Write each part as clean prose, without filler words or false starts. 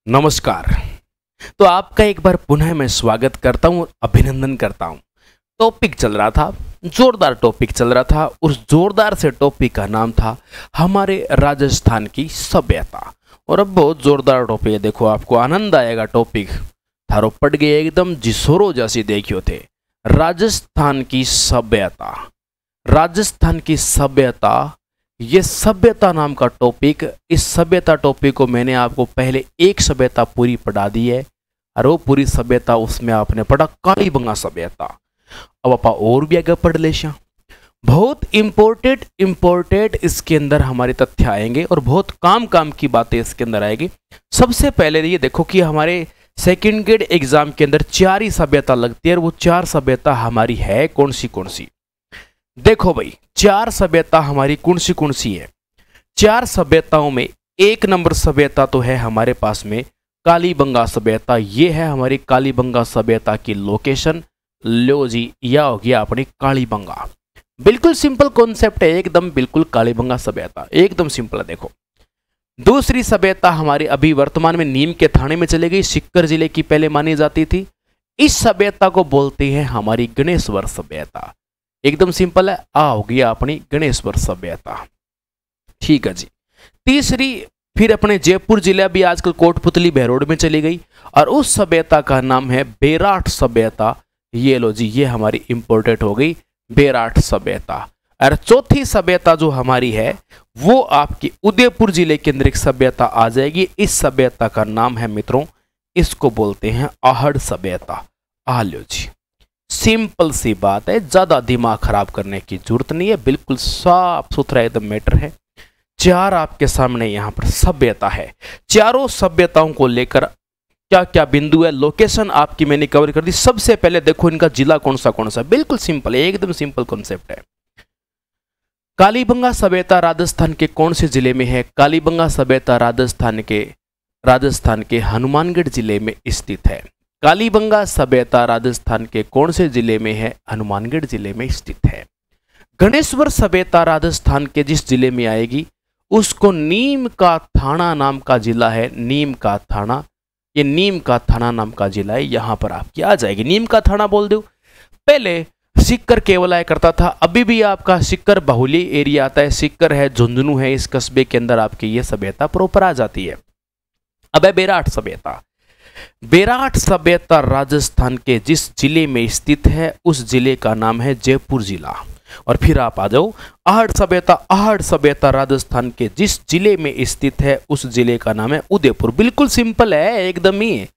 नमस्कार। तो आपका एक बार पुनः मैं स्वागत करता हूँ, अभिनंदन करता हूँ। टॉपिक चल रहा था, जोरदार टॉपिक चल रहा था। उस जोरदार से टॉपिक का नाम था हमारे राजस्थान की सभ्यता। और अब बहुत जोरदार टॉपिक है, देखो आपको आनंद आएगा। टॉपिक थारो पड़ गए एकदम जिसोरो जैसी देखियो थे। राजस्थान की सभ्यता, राजस्थान की सभ्यता, ये सभ्यता नाम का टॉपिक। इस सभ्यता टॉपिक को मैंने आपको पहले एक सभ्यता पूरी पढ़ा दी है, और वो पूरी सभ्यता उसमें आपने पढ़ा कालीबंगा सभ्यता। अब आप और भी आगे पढ़ ले। बहुत इंपॉर्टेंट इसके अंदर हमारे तथ्य आएंगे और बहुत काम की बातें इसके अंदर आएगी। सबसे पहले ये देखो कि हमारे सेकंड ग्रेड एग्जाम के अंदर 4 ही सभ्यता लगती है, और वो 4 सभ्यता हमारी है कौन सी। देखो भाई, 4 सभ्यता हमारी कौन सी है। 4 सभ्यताओं में 1 नंबर सभ्यता तो है हमारे पास में कालीबंगा सभ्यता। ये है हमारी कालीबंगा सभ्यता की लोकेशन। लो जी, यह हो गया अपनी कालीबंगा। बिल्कुल सिंपल कॉन्सेप्ट है एकदम, बिल्कुल कालीबंगा सभ्यता एकदम सिंपल है। देखो, दूसरी सभ्यता हमारी अभी वर्तमान में नीम के थाने में चली गई, सीकर जिले की पहले मानी जाती थी। इस सभ्यता को बोलते हैं हमारी गणेश्वर सभ्यता। एकदम सिंपल है, आ हो गया अपनी गणेश्वर सभ्यता। ठीक है जी। तीसरी फिर अपने जयपुर जिला भी आजकल कोटपुतली बहरोड में चली गई, और उस सभ्यता का नाम है बेराठ सभ्यता। ये लो जी, ये हमारी इंपोर्टेंट हो गई बेराठ सभ्यता। और चौथी सभ्यता जो हमारी है वो आपकी उदयपुर जिले के अंदर एक सभ्यता आ जाएगी। इस सभ्यता का नाम है मित्रों, इसको बोलते हैं आहड़ सभ्यता। आ लो जी, सिंपल सी बात है, ज्यादा दिमाग खराब करने की जरूरत नहीं है, बिल्कुल साफ सुथरा एकदम मैटर है। 4 आपके सामने यहां पर सभ्यता है। चारों सभ्यताओं को लेकर क्या क्या बिंदु है, लोकेशन आपकी मैंने कवर कर दी। सबसे पहले देखो इनका जिला कौन सा, बिल्कुल सिंपल है, एकदम सिंपल कॉन्सेप्ट है। कालीबंगा सभ्यता राजस्थान के कौन से जिले में है? कालीबंगा सभ्यता राजस्थान के हनुमानगढ़ जिले में स्थित है। कालीबंगा सभ्यता राजस्थान के कौन से जिले में है? हनुमानगढ़ जिले में स्थित है। गणेश्वर सभ्यता राजस्थान के जिस जिले में आएगी उसको नीम का थाना नाम का जिला है। नीम का थाना, ये नीम का थाना नाम का जिला है, यहां पर आपकी आ जाएगी। नीम का थाना बोल दो। पहले सीकर केवल आया करता था, अभी भी आपका सीकर बाहुली एरिया आता है। सीकर है, झुंझुनू है, इस कस्बे के अंदर आपकी ये सभ्यता प्रॉपर आ जाती है। अब है बेराठ सभ्यता। बेराठ सभ्यता राजस्थान के जिस जिले में स्थित है उस जिले का नाम है जयपुर जिला। और फिर आप आ जाओ आहड़ सभ्यता। आहड़ सभ्यता राजस्थान के जिस जिले में स्थित है उस जिले का नाम है उदयपुर। बिल्कुल सिंपल है एकदम ही।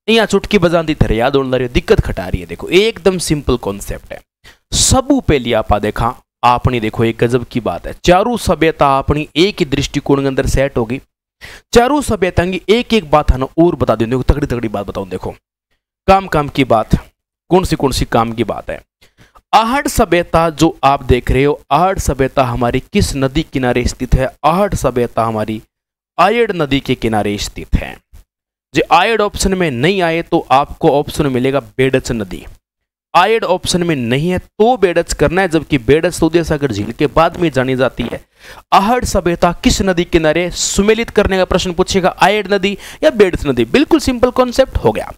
यहाँ चुटकी बजाती थे, याद होने रही, दिक्कत खटा रही है। देखो एकदम सिंपल कॉन्सेप्ट है। सबू पहली आपा देखा आपने, देखो एक गजब की बात है। चारों सभ्यता अपनी एक ही दृष्टिकोण के अंदर सेट होगी। चारों सभ्यता की एक बात है ना और बता दें, तगड़ी बात बताऊं। देखो काम की बात, कौन सी काम की बात है। आहड़ सभ्यता जो आप देख रहे हो, आहड़ सभ्यता हमारी किस नदी किनारे स्थित है? आहड़ सभ्यता हमारी आयड़ नदी के किनारे स्थित है। जो आयड़ ऑप्शन में नहीं आए तो आपको ऑप्शन मिलेगा बेडच नदी। आयड ऑप्शन में नहीं है तो बेडच करना है, जबकि बेडच तो उदय सागर झील के बाद में जानी जाती है। आहड़ सभ्यता किस नदी किनारे? सुमेलित करने का प्रश्न पूछेगा, आयड नदी या बेडच नदी। बिल्कुल सिंपल कॉन्सेप्ट हो गया।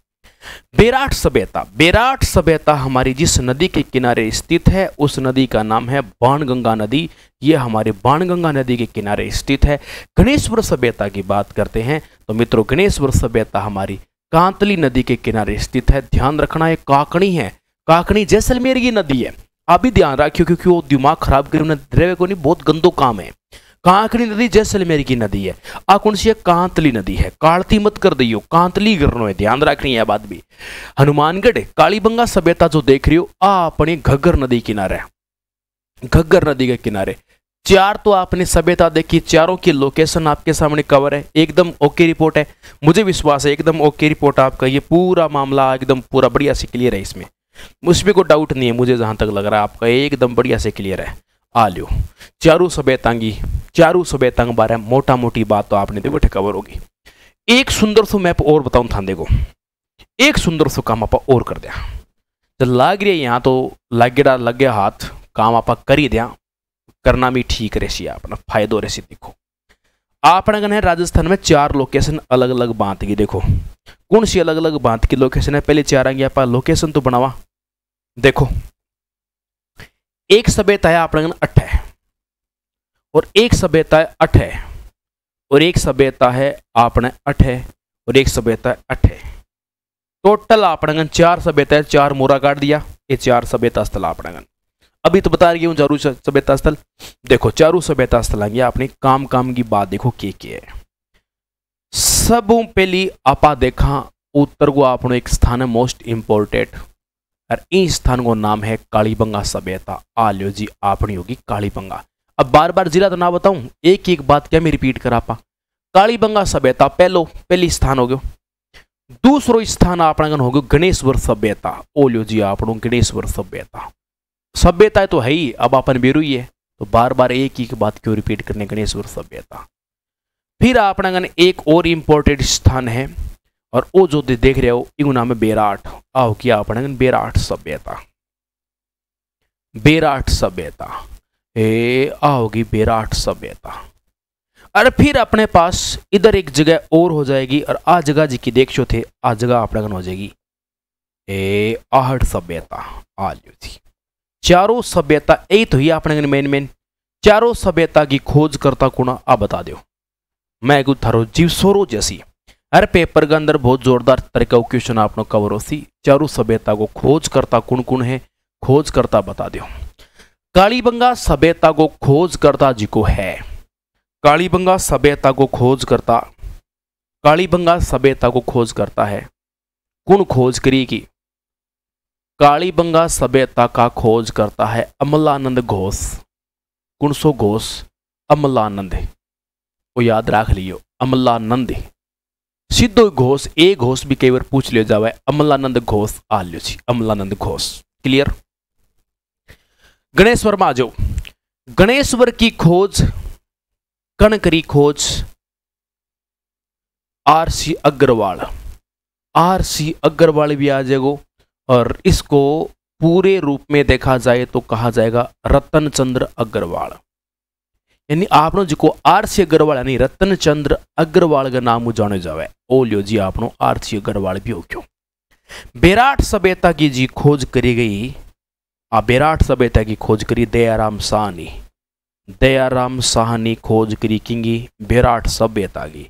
बेराठ सभ्यता, बेराठ सभ्यता हमारी जिस नदी के किनारे स्थित है उस नदी का नाम है बाणगंगा नदी। यह हमारे बाणगंगा नदी के किनारे स्थित है। गणेश्वर सभ्यता की बात करते हैं तो मित्रों, गणेश्वर सभ्यता हमारी कांतली नदी के किनारे स्थित है। ध्यान रखना, ये काकणी है, काकणी जैसलमेर की नदी है। आप भी ध्यान रखियो क्योंकि वो दिमाग खराब करे द्रव्य को नहीं, बहुत गंदो काम है। काकणी नदी जैसलमेर की नदी है। आ कौन सी है? कांतली नदी है। कालती मत कर दियो, कांतली करनो है, ध्यान रखनी है बात भी। हनुमानगढ़ कालीबंगा सभ्यता जो देख रही हो आ अपनी घग्गर नदी किनारे, घग्गर नदी के किनारे। 4 तो आपने सभ्यता देखी, चारों की लोकेशन आपके सामने कवर है। एकदम ओके रिपोर्ट है, मुझे विश्वास है एकदम ओके रिपोर्ट आपका। ये पूरा मामला एकदम पूरा बढ़िया से क्लियर है, इसमें उसमें कोई डाउट नहीं है। मुझे जहां तक लग रहा है आपका एकदम बढ़िया से क्लियर है। आ लो चारों सभ्यता के बारे में मोटा मोटी बात तो आपने देखो कवर होगी। एक सुंदर सो मैप और बताऊं था, देखो एक सुंदर सो काम आप और कर दिया। जब लाग रही है यहाँ तो लग गया हाथ, काम आप कर ही दिया, करना भी ठीक रही अपना फायदो रही। देखो आपने है राजस्थान में 4 लोकेशन अलग अलग बात की। देखो कौन सी अलग अलग बात की लोकेशन है, पहले 4 आएंगे आप लोकेशन तो बनावा। देखो एक सभ्यता है आपने 8 है, और एक सभ्यता है 8 है, और एक सभ्यता है आपने 8 है, और एक सभ्यता है 8 है। टोटल आपने 4 सभ्यता है, 4 मोरा काट दिया, ये 4 सभ्यता स्थल आपने। अभी तो बता रही हूँ चारू सभ्यता स्थल। देखो चारू सभ्यता स्थल आएंगे आपने काम की बात देखो के है। सब पहली आपा देखा उत्तर को आपनो एक स्थान है मोस्ट इंपोर्टेंट, और इस स्थान को नाम है कालीबंगा सभ्यता। आलियो जी आपनी होगी कालीबंगा। अब बार बार जिला तो ना बताऊं, एक एक बात क्या मैं रिपीट करा पा। कालीबंगा सभ्यता पहली स्थान हो गयो। दूसरो स्थान आपना हो गयो गणेश्वर सभ्यता। ओलियो जी आपनो गणेश्वर सभ्यता। सभ्यता तो है ही, अब अपन बेरू ही है, तो बार बार एक ही बात क्यों रिपीट करने, गणेश्वर सभ्यता। फिर अपना एक और इंपॉर्टेंट स्थान है, और वो जो देख रहे हो इनको नाम है बेराट। आओ क्या अपना बेराट सभ्यता। बेराट सभ्यता आओगी बेराट सभ्यता। और फिर अपने पास इधर एक जगह और हो जाएगी, और आ जगह जी की देखो थे, आ जगह अपना हो जाएगी आहड़ सभ्यता। आ लियो थी चारों सभ्यता यही तो ही अपने मेन चारों सभ्यता की खोज करता कौन आ बता दो। मैं कुछ थारो जीवसोरो जैसी हर पेपर के अंदर बहुत जोरदार तरीका क्वेश्चन आपने कवर हो सी। चारों सभ्यता को खोज करता कौन कौन है, खोज करता बता दो। कालीबंगा सभ्यता को खोज करता जी को है, कालीबंगा सभ्यता को खोज करता, कालीबंगा सभ्यता को खोज करता है कौन खोज करेगी। कालीबंगा सभ्यता का खोज करता है अमलानंद घोष। कौन सो घोष, अमलानंद, वो याद रख लियो अमलानंद। सीधो घोष ए घोष भी कई बार पूछ लियो जावे, अमलानंद घोष आ लियो छी, अमलानंद घोष। क्लियर। गणेश्वर में आ जाओ। गणेश्वर की खोज कण करी खोज आर.सी. अग्रवाल। आर.सी. अग्रवाल भी आ जाएगो, और इसको पूरे रूप में देखा जाए तो कहा जाएगा रतन चंद्र अग्रवाल। यानी आपनो जिको आर.सी. अग्रवाल यानी रतन चंद्र अग्रवाल का नाम जाने जावे। ओ लियो जी आपनो आर.सी. अग्रवाल भी हो क्यों। बेराट सभ्यता की जी खोज करी गई, बेराट सभ्यता की खोज करी दयाराम साहनी। दयाराम साहनी खोज करी किंगी बेराट सभ्यता की।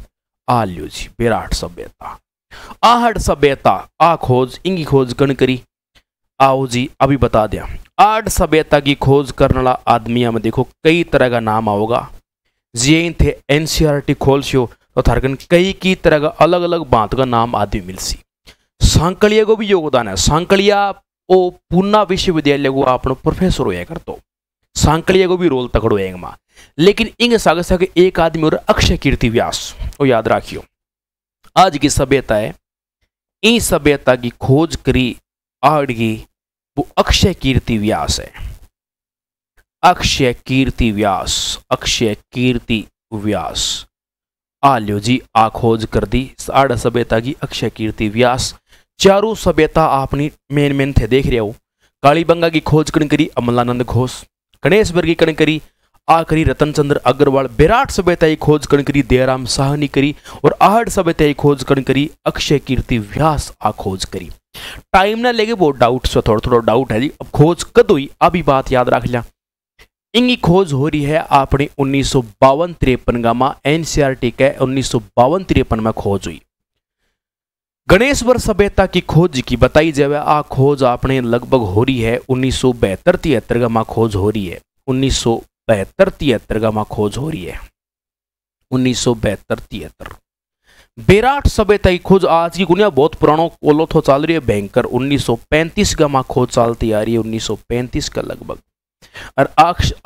आ लियो जी बेराट सभ्यता। आहड़ सभ्यता आ खोज इंगी खोज कण करी। आओ जी अभी बता दिया। आहड़ सभ्यता की खोज करने वाला आदमिया में देखो कई तरह का नाम आओगा। जी थे एनसीईआरटी खोलसियो तो थारकन कई की तरह का अलग अलग बात का नाम आदमी मिलसी। सांकलिया को भी योगदान है। सांकलिया ओ पूना विश्वविद्यालय को आपनो प्रोफेसर होया करतो। सांकलिया को भी रोल तकड़ो है मां। लेकिन इंग सागे सागे एक आदमी और अक्षय कीर्ति व्यास, वो याद रखियो। आज की सभ्यता है, इस सभ्यता की खोज करी आड़ की वो अक्षय कीर्ति व्यास है। अक्षय कीर्ति व्यास, अक्षय कीर्ति व्यास। आ लियो जी आ खोज कर दी आड़ सभ्यता की अक्षय कीर्ति व्यास। चारों सभ्यता आपनी मेन थे देख रहे हो। कालीबंगा की खोज कण करी अमलानंद घोष। गणेशवर की कण करी आ करी रतन चंद्र अग्रवाल। बेराट सभ्यता की खोज कण करी दयाराम साहनी करी, और आहड़ सभ्यता की खोज कण करी अक्षय कीर्ति व्यास आ खोज करी। टाइम ना लेके वो डाउट से थोड़ा डाउट है जी। अब खोज कद हुई अभी बात याद रख लिया। इनकी खोज हो रही है आपने 1952-53 का मां एनसीईआरटी के 1952-53 में खोज हुई। गणेश्वर सभ्यता की खोज की बताई जाए आ खोज आपने लगभग हो रही है 1972-73 का मां खोज हो रही है। 1972-73 का मां खोज हो रही है। 1972-73। बेराट सभ्यता की खोज आज की दुनिया बहुत पुरानो कोलो तो चल रही है भयंकर। 1935 का मां खोज चलती आ रही है, 1935 का लगभग। और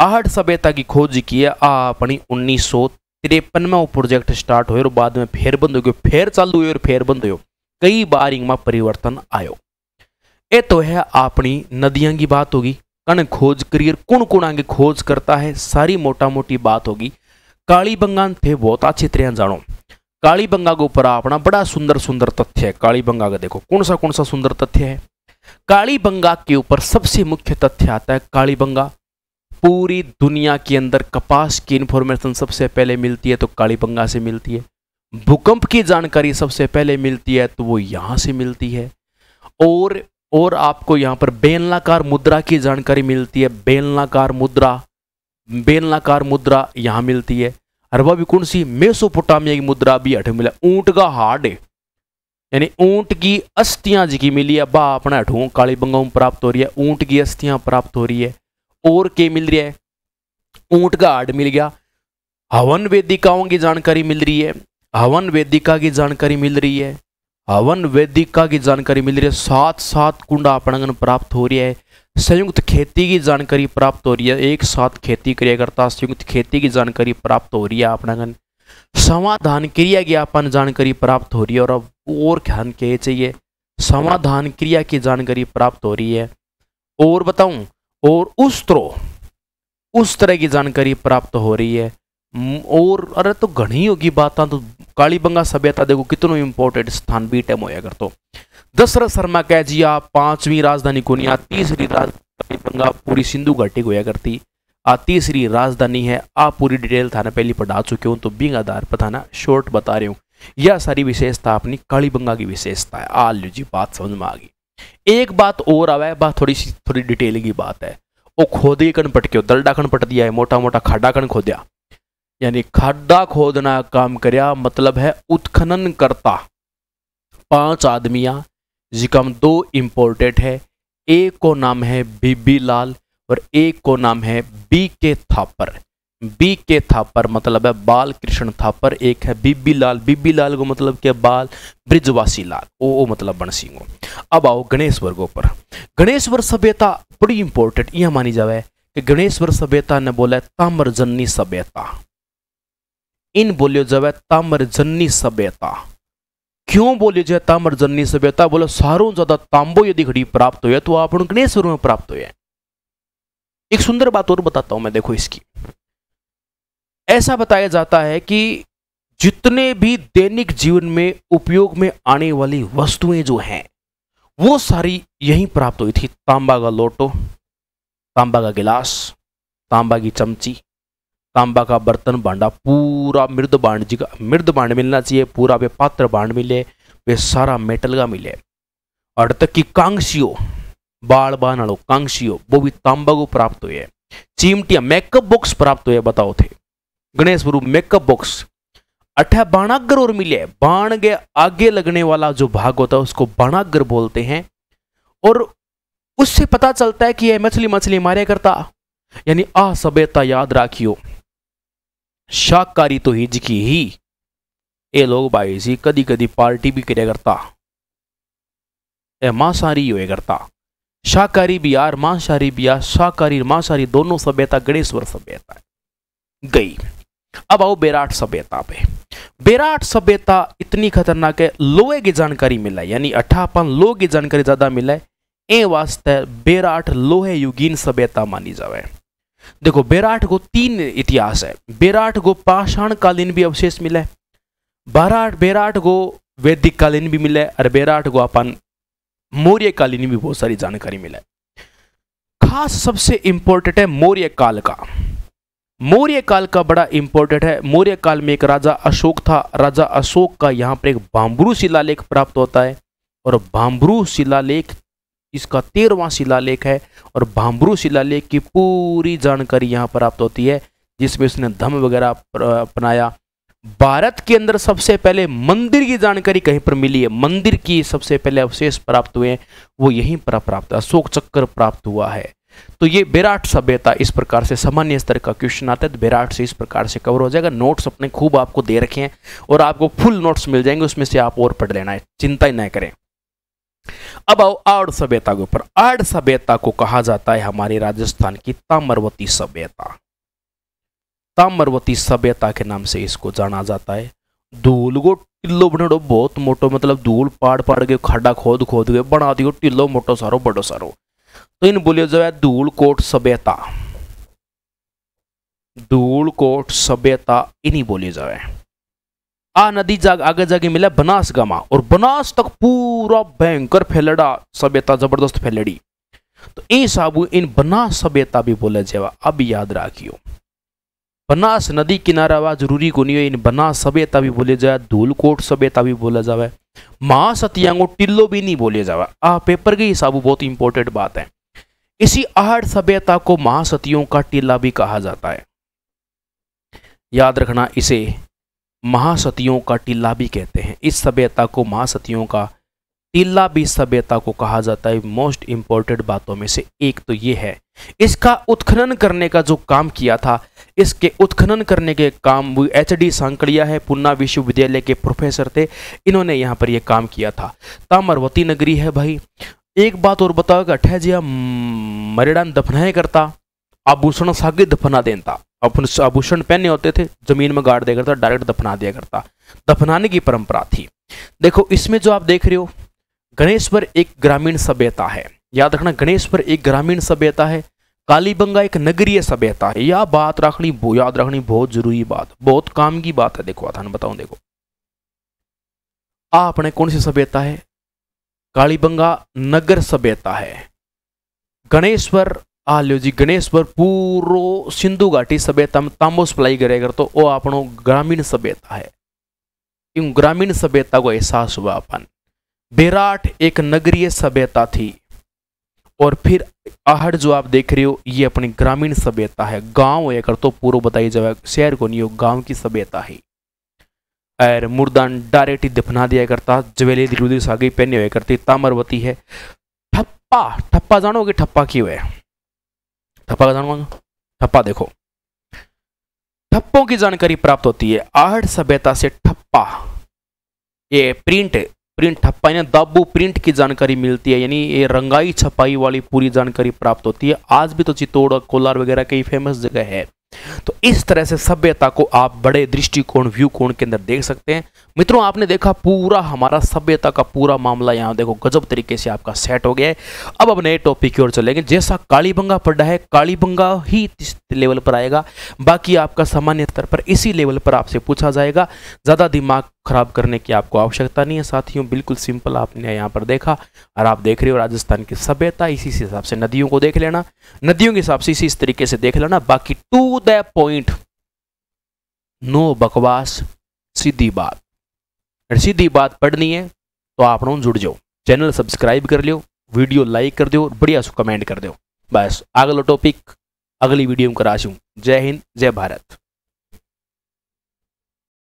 आहड़ सभ्यता की खोज की है अपनी 1953 में वो प्रोजेक्ट स्टार्ट हुए और बाद में फिर बंद हो गयो, फिर चालू हुए और फिर बंद हो। कई बार इनमें परिवर्तन आयो। ये तो है अपनी नदियां की बात होगी। कण खोज करियर कौन कौन आगे खोज करता है सारी मोटा मोटी बात होगी। कालीबंगा थे बहुत अच्छी तरह जानो। कालीबंगा के ऊपर अपना बड़ा सुंदर सुंदर तथ्य है। कालीबंगा का देखो कौन सा सुंदर तथ्य है। कालीबंगा के ऊपर सबसे मुख्य तथ्य आता है कालीबंगा पूरी दुनिया के अंदर कपास की इंफॉर्मेशन सबसे पहले मिलती है तो कालीबंगा से मिलती है। भूकंप की जानकारी सबसे पहले मिलती है तो वो यहाँ से मिलती है। और आपको यहाँ पर बेलनाकार मुद्रा की जानकारी मिलती है। बेलनाकार मुद्रा यहाँ मिलती है। और वह भी कौन सी? मेसोपोटामिया की मुद्रा भी हट मिला। ऊंट का हार्ड यानी ऊंट की अस्थियां जी की मिली है, बा अपना हटू कालीबंगा में प्राप्त हो रही है। ऊंट की अस्थियां प्राप्त हो रही है। और क्या मिल रही है? ऊंट का हार्ड मिल गया। हवन वेदिकाओं की जानकारी मिल रही है। हवन वेदिका की जानकारी मिल रही है। हवन वेदिका की जानकारी मिल रही है। 7 कुंड आपणगन प्राप्त हो रही है। संयुक्त खेती की जानकारी प्राप्त हो रही है। एक साथ खेती क्रिया करता संयुक्त खेती की जानकारी प्राप्त हो रही है आपणगन। समाधान क्रिया की आपन जानकारी प्राप्त हो रही है। और अब और ध्यान के चाहिए, समाधान क्रिया की जानकारी प्राप्त हो रही है। और बताऊं, और उस तरह की जानकारी प्राप्त हो रही है। और अरे तो घनी होगी बात। तो कालीबंगा सभ्यता देखो कितनो इंपोर्टेंट स्थान बी टाइम होया कर। तो दशरथ शर्मा कह जी आप 5वीं राजधानी कौन? या 3री कालीबंगा पूरी सिंधु घाटी होया करती। 3री राजधानी है। आप पूरी डिटेल थाना पहले पढ़ा चुके हो तो बिंग आधार पर थाना शॉर्ट बता रहे हूँ। यह सारी विशेषता अपनी कालीबंगा की विशेषता है। आ लो जी, बात समझ में आ गई। एक बात और आवा है, बात थोड़ी डिटेल की बात है। वो खोदे कण पटके दलडा कण पट दिया है, मोटा मोटा खाडा कण खोदिया, यानी खाडा खोदना काम करया, मतलब है उत्खनन करता 5 आदमियां जिका 2 इंपोर्टेंट है। एक को नाम है बीबी लाल और एक को नाम है BK थापर। BK थापर मतलब है बाल कृष्ण थापर। एक है बीबी लाल। बीबी लाल को मतलब क्या? बाल ब्रिजवासी लाल। ओ मतलब बनसिंह। अब आओ गणेश्वर के ऊपर। गणेश्वर सभ्यता बड़ी इंपॉर्टेंट यह मानी जावे कि गणेश्वर सभ्यता ने बोला ताम्रजन्नी सभ्यता। इन बोलियो जावे ताम्रजन्नी सभ्यता। क्यों बोलियो जाए ताम्रजन्नी सभ्यता? बोले सारों ज्यादा तांबो यदि घड़ी प्राप्त हो तो आप गणेश्वर में प्राप्त हो। एक सुंदर बात और बताता हूं मैं, देखो इसकी। ऐसा बताया जाता है कि जितने भी दैनिक जीवन में उपयोग में आने वाली वस्तुएं जो हैं वो सारी यहीं प्राप्त हुई थी। तांबा का लोटो, तांबा का गिलास, तांबा की चमची, तांबा का बर्तन भांडा, पूरा मृद भांड जी का मृद भांड मिलना चाहिए। पूरा वे पात्र भांड मिले, वे सारा मेटल का मिले। और तक की कांसियो, बाल बानाड़ो कांसियो, वो भी तांबा को प्राप्त हुए। चिमटिया, मेकअप बॉक्स प्राप्त हुए। बताओ थे गणेश स्वरूप मेकअप बॉक्स। 8 बाणागर और मिले। बाण के आगे लगने वाला जो भाग होता है उसको बाणागर बोलते हैं। और उससे पता चलता है कि यह मछली मारे करता। यानी सभ्यता याद राखियो, शाकाहारी तो हिज की ही ये लोग भाई जी कदी कदी पार्टी भी करे करता। मांसाहारी हुए करता। शाकाहारी भी यार, मांसाहारी भी यार, शाकाहारी मांसाहारी दोनों सभ्यता गणेश्वर सभ्यता गई। अब आओ बेराट सभ्यता पे। बेराट सभ्यता इतनी खतरनाक है, लोहे की जानकारी मिला है, यानी 58 लोहे की जानकारी ज्यादा मिला है। ए वास्ते बेराट लोहे युगीन सभ्यता मानी जावे। देखो बेराट को 3 इतिहास है। बेराट को पाषाण कालीन भी अवशेष मिला है, बेराट को वैदिक कालीन भी मिला है, और बेराट को अपन मौर्य कालीन भी बहुत सारी जानकारी मिला है। खास सबसे इंपॉर्टेंट है मौर्य काल का। मौर्य काल का बड़ा इंपॉर्टेंट है। मौर्य काल में एक राजा अशोक था। राजा अशोक का यहाँ पर एक भांब्रू शिलालेख प्राप्त होता है, और भांब्रू शिलालेख इसका 13वां शिलालेख है। और भांब्रू शिलालेख की पूरी जानकारी यहाँ प्राप्त होती है, जिसमें उसने धम्म वगैरह अपनाया। भारत के अंदर सबसे पहले मंदिर की जानकारी कहीं पर मिली है, मंदिर की सबसे पहले अवशेष प्राप्त हुए हैं, वो यहीं पर प्राप्त, अशोक चक्र प्राप्त हुआ है। तो ये बेराट सभ्यता इस प्रकार से सामान्य स्तर का क्वेश्चन आता है, तो बेराट से इस प्रकार से कवर हो जाएगा। नोट्स अपने खूब आपको दे रखे हैं और आपको फुल नोट्स मिल जाएंगे, उसमें से आप और पढ़ लेना है, चिंता ही ना करें। अब आओ आड़ सभ्यता के ऊपर। आड़ सभ्यता को कहा जाता है हमारे राजस्थान की ताम्रवती सभ्यता। ताम्रवती सभ्यता के नाम से इसको जाना जाता है। धूल को टिल्लो बनाड़ो बहुत मोटो, मतलब धूल पाड़ के खाडा खोद के बना दियो टिल्लो मोटो सारो बड़ो सारो। तो इन बोलियो जो है धूलकोट सभ्यता, धूलकोट सभ्यता इन्हीं बोली जाए। नदी आगे जाके मिला बनास गामा, और बनास तक पूरा भयंकर फैलड़ा सभ्यता जबरदस्त फैलड़ी। तो ई साबु इन बनास सभ्यता भी बोले जावा। अब याद रखियो, बनास नदी किनारा वा जरूरी को नहीं है, इन बनास सभ्यता भी बोले जाए, धूलकोट सभ्यता भी बोला जावे, महासतियां को टिल्लो भी नहीं बोले जावा। पेपर के हिसाब बहुत इंपॉर्टेंट बात है। इसी आहड़ सभ्यता को महासतियों का टीला भी कहा जाता है। याद रखना, इसे महासतियों का टीला भी कहते हैं। इस सभ्यता को महासतियों का टीला भी सभ्यता को कहा जाता है। मोस्ट इंपॉर्टेंट बातों में से एक तो ये है। इसका उत्खनन करने का जो काम किया था, इसके उत्खनन करने के काम HD सांकड़िया है, पुन्ना विश्वविद्यालय के प्रोफेसर थे, इन्होंने यहाँ पर यह काम किया था। ताम्रवती नगरी है भाई। एक बात और बताओ कि अठे जिया मरेड़ान दफनाए करता, आभूषण सागे दफना देता, अपन आभूषण पहने होते थे, जमीन में गाड़ दिया करता, डायरेक्ट दफना दिया करता, दफनाने की परंपरा थी। देखो इसमें जो आप देख रहे हो, गणेश्वर एक ग्रामीण सभ्यता है। याद रखना, गणेश्वर एक ग्रामीण सभ्यता है, कालीबंगा एक नगरीय सभ्यता है। यह बात रखनी, याद रखनी बहुत जरूरी बात, बहुत काम की बात है। देखो आधान बताऊं, देखो अपने कौन सी सभ्यता है, कालीबंगा नगर सभ्यता है। गणेश्वर लो जी, गणेश्वर पूरो सिंधु घाटी सभ्यता में तांबो सप्लाई करेगा, तो वो अपनो ग्रामीण सभ्यता है। इन ग्रामीण सभ्यता को एहसास हुआ अपन। बेराट एक नगरीय सभ्यता थी, और फिर आहड़ जो आप देख रहे हो ये अपनी ग्रामीण सभ्यता है। गांव होकर तो पूरा बताई जाए, शहर को नहीं हो, गांव की सभ्यता है। और मुर्दान डायरेक्ट ही दफना दिया करता, ज्वेलरी रुदी सागी पहने हुए करती। ताम्रवती है। ठप्पा, ठप्पा जानोगे ठप्पा क्यों है? ठप्पा का जानो? ठप्पा देखो, ठप्पों की जानकारी प्राप्त होती है आहड़ सभ्यता से। ठप्पा ये प्रिंट ठप्पा यानी दाबू प्रिंट की जानकारी मिलती है, यानी ये रंगाई छपाई वाली पूरी जानकारी प्राप्त होती है। आज भी तो चित्तौड़, कोलार वगैरह कई फेमस जगह है। तो इस तरह से सभ्यता को आप बड़े दृष्टिकोण, व्यू कोण के अंदर देख सकते हैं। मित्रों आपने देखा पूरा हमारा सभ्यता का पूरा मामला यहाँ देखो गजब तरीके से आपका सेट हो गया है। अब नए टॉपिक की ओर चलेंगे। जैसा कालीबंगा पढ़ा है, कालीबंगा ही इस लेवल पर आएगा, बाकी आपका सामान्य स्तर पर इसी लेवल पर आपसे पूछा जाएगा। ज़्यादा दिमाग खराब करने की आपको आवश्यकता नहीं है साथियों, बिल्कुल सिंपल आपने यहाँ पर देखा। और आप देख रहे हो राजस्थान की सभ्यता, इसी हिसाब से नदियों को देख लेना, नदियों के हिसाब से इसी तरीके से देख लेना। बाकी टू द पॉइंट, नो बकवास, सीधी बात। सीधी बात पढ़नी है तो आप जुड़ जाओ, चैनल सब्सक्राइब कर लो, वीडियो लाइक कर दो, बढ़िया सो कमेंट कर दो। बस अगला टॉपिक अगली वीडियो में कराशूँ। जय हिंद, जय भारत।